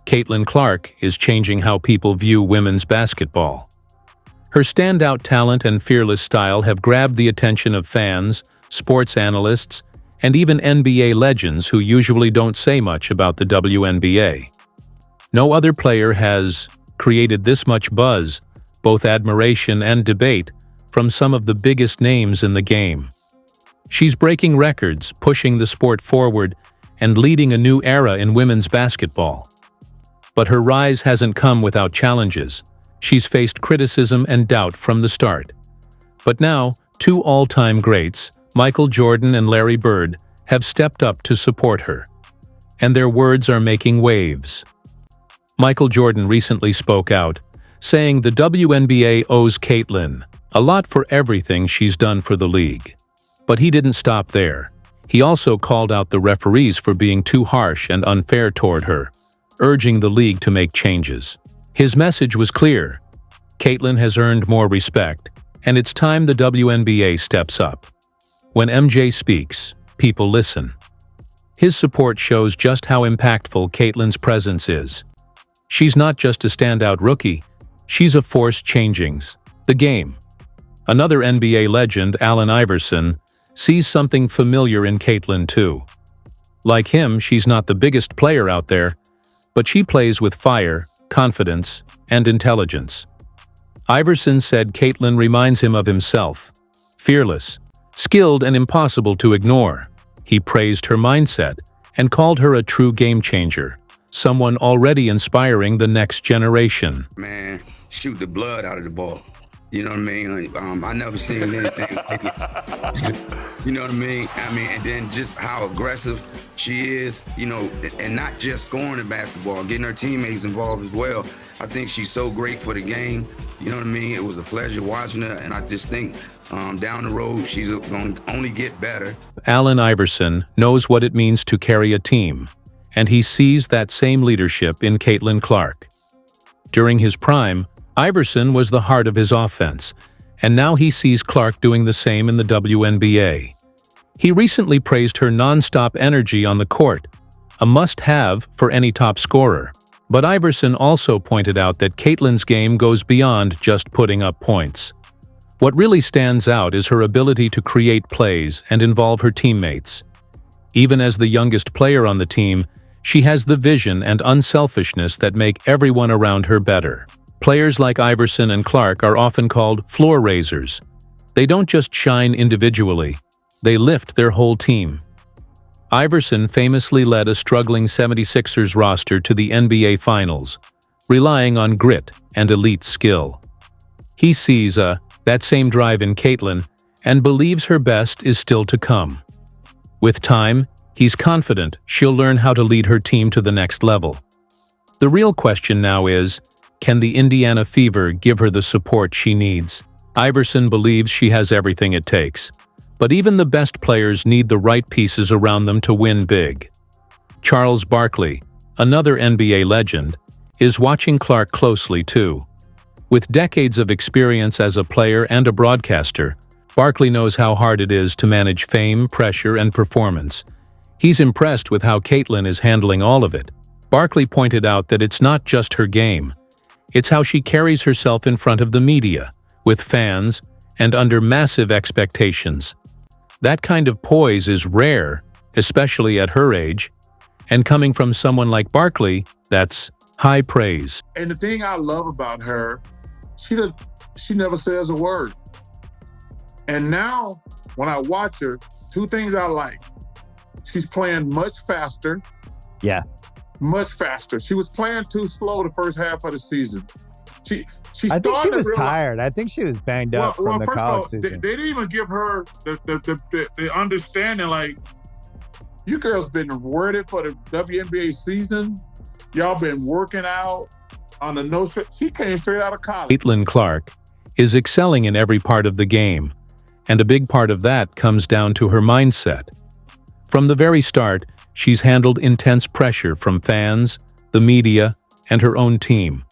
Caitlin Clark is changing how people view women's basketball. Her standout talent and fearless style have grabbed the attention of fans, sports analysts, and even NBA legends who usually don't say much about the WNBA. No other player has created this much buzz, both admiration and debate, from some of the biggest names in the game. She's breaking records, pushing the sport forward, and leading a new era in women's basketball. But her rise hasn't come without challenges. She's faced criticism and doubt from the start. But now, two all-time greats, Michael Jordan and Larry Bird, have stepped up to support her. And their words are making waves. Michael Jordan recently spoke out, saying the WNBA owes Caitlin a lot for everything she's done for the league. But he didn't stop there. He also called out the referees for being too harsh and unfair toward her, urging the league to make changes. His message was clear. Caitlin has earned more respect, and it's time the WNBA steps up. When MJ speaks, people listen. His support shows just how impactful Caitlin's presence is. She's not just a standout rookie, she's a force changing the game. Another NBA legend, Allen Iverson, sees something familiar in Caitlin too. Like him, she's not the biggest player out there, but she plays with fire, confidence, and intelligence. Iverson said Caitlin reminds him of himself, fearless, skilled, and impossible to ignore. He praised her mindset and called her a true game changer, someone already inspiring the next generation. Man, shoot the blood out of the ball. You know what I mean? I never seen anything like it. You know what I mean? And then just how aggressive she is, and not just scoring in basketball, getting her teammates involved as well. I think she's so great for the game. You know what I mean? It was a pleasure watching her, and I just think down the road, she's going to only get better. Allen Iverson knows what it means to carry a team, and he sees that same leadership in Caitlin Clark. During his prime, Iverson was the heart of his offense, and now he sees Clark doing the same in the WNBA. He recently praised her non-stop energy on the court, a must-have for any top scorer. But Iverson also pointed out that Caitlin's game goes beyond just putting up points. What really stands out is her ability to create plays and involve her teammates. Even as the youngest player on the team, she has the vision and unselfishness that make everyone around her better. Players like Iverson and Clark are often called floor raisers. They don't just shine individually, they lift their whole team. Iverson famously led a struggling 76ers roster to the NBA Finals, relying on grit and elite skill. He sees that same drive in Caitlin and believes her best is still to come. With time, he's confident she'll learn how to lead her team to the next level. The real question now is, can the Indiana Fever give her the support she needs? Iverson believes she has everything it takes, but even the best players need the right pieces around them to win big. Charles Barkley, another NBA legend, is watching Clark closely too. With decades of experience as a player and a broadcaster, Barkley knows how hard it is to manage fame, pressure, and performance. He's impressed with how Caitlin is handling all of it. Barkley pointed out that it's not just her game. It's how she carries herself in front of the media, with fans, and under massive expectations. That kind of poise is rare, especially at her age, and coming from someone like Barkley, that's high praise. And the thing I love about her, she never says a word. And now, when I watch her, two things I like. She's playing much faster. Yeah. Much faster. She was playing too slow the first half of the season. I think she was tired. I think she was banged up from the college season. They didn't even give her the understanding, like, you girls been ready for the WNBA season. Y'all been working out on the no. She came straight out of college. Caitlin Clark is excelling in every part of the game, and a big part of that comes down to her mindset. From the very start, she's handled intense pressure from fans, the media, and her own team.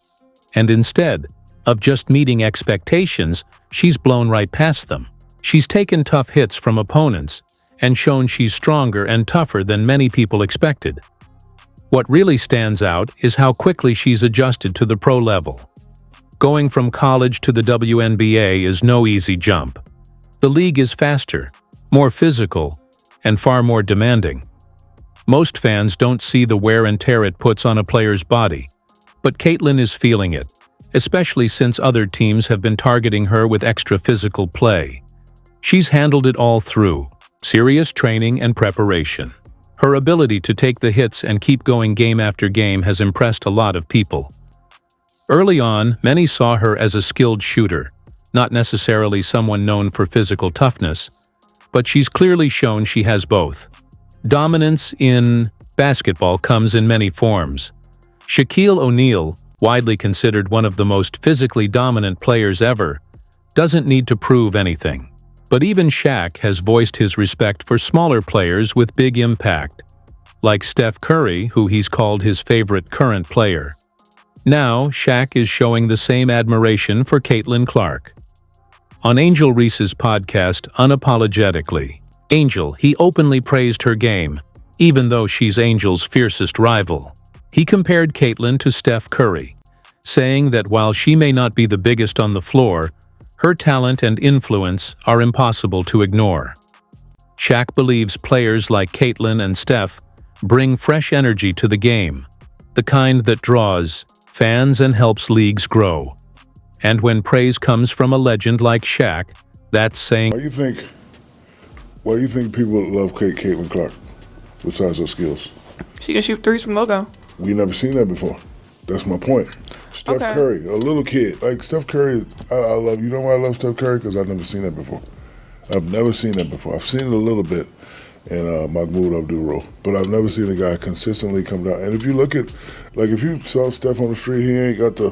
And instead of just meeting expectations, she's blown right past them. She's taken tough hits from opponents and shown she's stronger and tougher than many people expected. What really stands out is how quickly she's adjusted to the pro level. Going from college to the WNBA is no easy jump. The league is faster, more physical, and far more demanding. Most fans don't see the wear and tear it puts on a player's body, but Caitlin is feeling it, especially since other teams have been targeting her with extra physical play. She's handled it all through serious training and preparation. Her ability to take the hits and keep going game after game has impressed a lot of people. Early on, many saw her as a skilled shooter, not necessarily someone known for physical toughness, but she's clearly shown she has both. Dominance in basketball comes in many forms. Shaquille O'Neal, widely considered one of the most physically dominant players ever, doesn't need to prove anything. But even Shaq has voiced his respect for smaller players with big impact, like Steph Curry, who he's called his favorite current player. Now, Shaq is showing the same admiration for Caitlin Clark. On Angel Reese's podcast, Unapologetically, he openly praised her game, even though she's Angel's fiercest rival. He compared Caitlin to Steph Curry, saying that while she may not be the biggest on the floor, her talent and influence are impossible to ignore. Shaq believes players like Caitlin and Steph bring fresh energy to the game, the kind that draws fans and helps leagues grow. And when praise comes from a legend like Shaq, that's saying... Why do you think people love Caitlin Clark, besides her skills? She can shoot threes from logo. We never seen that before. That's my point. Steph Curry, a little kid. Like, Steph Curry, I love, you know why I love Steph Curry? Because I've never seen that before. I've never seen that before. I've seen it a little bit in Mahmoud Abdul-Roh, but I've never seen a guy consistently come down. And if you look at, like, if you saw Steph on the street, he ain't got the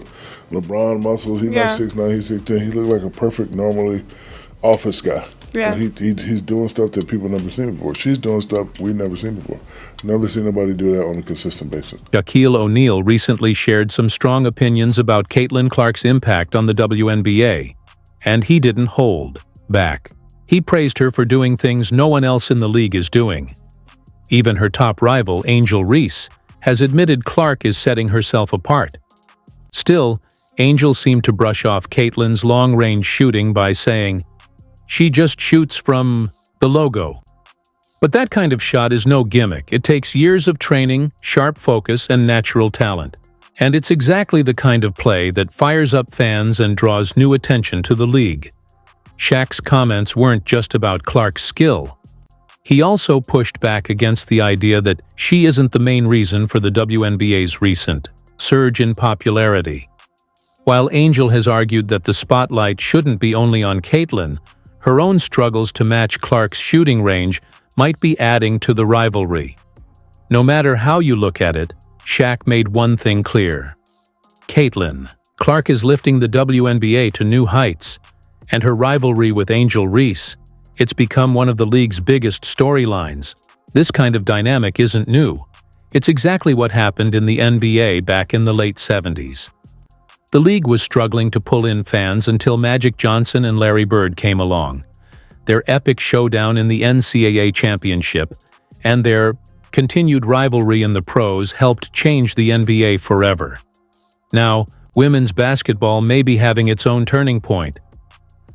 LeBron muscles. He's not 6'9", he's 6'10". He looked like a perfect, normally office guy. Yeah. He's doing stuff that people never seen before. She's doing stuff we've never seen before. Never seen nobody do that on a consistent basis. Shaquille O'Neal recently shared some strong opinions about Caitlin Clark's impact on the WNBA, and he didn't hold back. He praised her for doing things no one else in the league is doing. Even her top rival, Angel Reese, has admitted Clark is setting herself apart. Still, Angel seemed to brush off Caitlin's long-range shooting by saying, "She just shoots from the logo." But that kind of shot is no gimmick. It takes years of training, sharp focus, and natural talent. And it's exactly the kind of play that fires up fans and draws new attention to the league. Shaq's comments weren't just about Clark's skill. He also pushed back against the idea that she isn't the main reason for the WNBA's recent surge in popularity. While Angel has argued that the spotlight shouldn't be only on Caitlin, her own struggles to match Clark's shooting range might be adding to the rivalry. No matter how you look at it, Shaq made one thing clear. Caitlin Clark is lifting the WNBA to new heights, and her rivalry with Angel Reese, it's become one of the league's biggest storylines. This kind of dynamic isn't new. It's exactly what happened in the NBA back in the late 70s. The league was struggling to pull in fans until Magic Johnson and Larry Bird came along. Their epic showdown in the NCAA championship and their continued rivalry in the pros helped change the NBA forever. Now, women's basketball may be having its own turning point.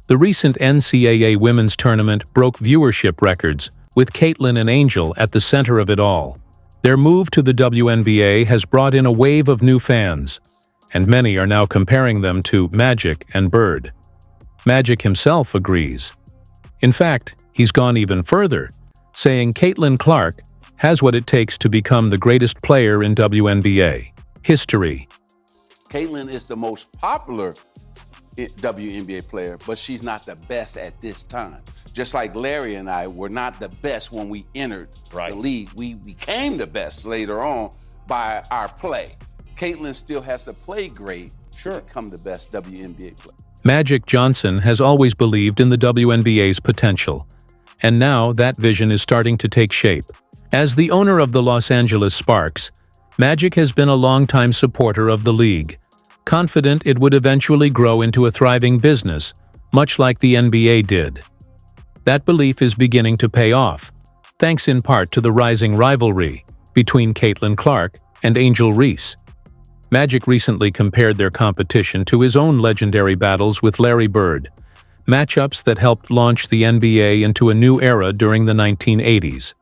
The recent NCAA women's tournament broke viewership records, with Caitlin and Angel at the center of it all. Their move to the WNBA has brought in a wave of new fans, and many are now comparing them to Magic and Bird. Magic himself agrees. In fact, he's gone even further, saying Caitlin Clark has what it takes to become the greatest player in WNBA history. Caitlin is the most popular WNBA player, but she's not the best at this time. Just like Larry and I were not the best when we entered the league. We became the best later on by our play. Caitlin still has to play great to become the best WNBA player. Magic Johnson has always believed in the WNBA's potential, and now that vision is starting to take shape. As the owner of the Los Angeles Sparks, Magic has been a longtime supporter of the league, confident it would eventually grow into a thriving business, much like the NBA did. That belief is beginning to pay off, thanks in part to the rising rivalry between Caitlin Clark and Angel Reese. Magic recently compared their competition to his own legendary battles with Larry Bird, matchups that helped launch the NBA into a new era during the 1980s.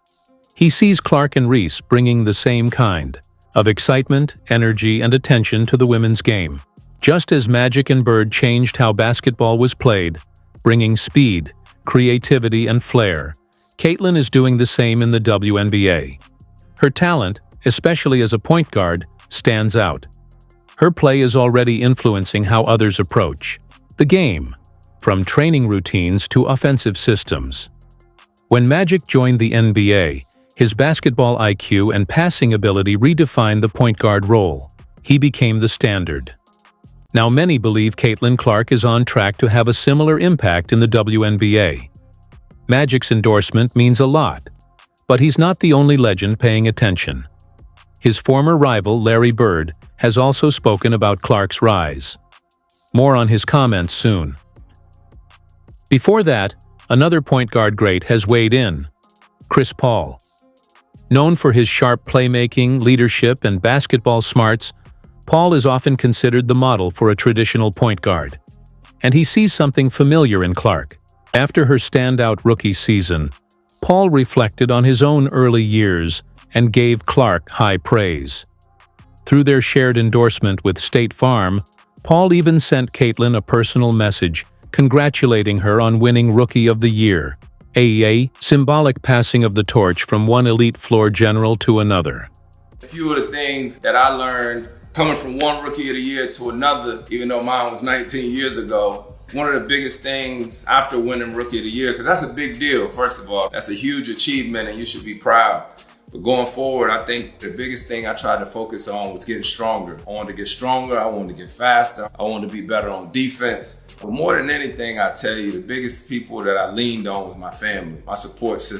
He sees Clark and Reese bringing the same kind of excitement, energy, and attention to the women's game. Just as Magic and Bird changed how basketball was played, bringing speed, creativity, and flair, Caitlin is doing the same in the WNBA. Her talent, especially as a point guard, stands out. Her play is already influencing how others approach the game, from training routines to offensive systems. When Magic joined the NBA, his basketball IQ and passing ability redefined the point guard role. He became the standard. Now many believe Caitlin Clark is on track to have a similar impact in the WNBA. Magic's endorsement means a lot, but he's not the only legend paying attention. His former rival, Larry Bird, has also spoken about Clark's rise. More on his comments soon. Before that, another point guard great has weighed in: Chris Paul. Known for his sharp playmaking, leadership, and basketball smarts, Paul is often considered the model for a traditional point guard. And he sees something familiar in Clark. After her standout rookie season, Paul reflected on his own early years and gave Clark high praise. Through their shared endorsement with State Farm, Paul even sent Caitlin a personal message congratulating her on winning Rookie of the Year, a symbolic passing of the torch from one elite floor general to another. A few of the things that I learned coming from one Rookie of the Year to another, even though mine was 19 years ago, one of the biggest things after winning Rookie of the Year, because that's a big deal, first of all. That's a huge achievement and you should be proud. But going forward, I think the biggest thing I tried to focus on was getting stronger. I wanted to get stronger, I wanted to get faster, I wanted to be better on defense. But more than anything, I tell you, the biggest people that I leaned on was my family, my support system.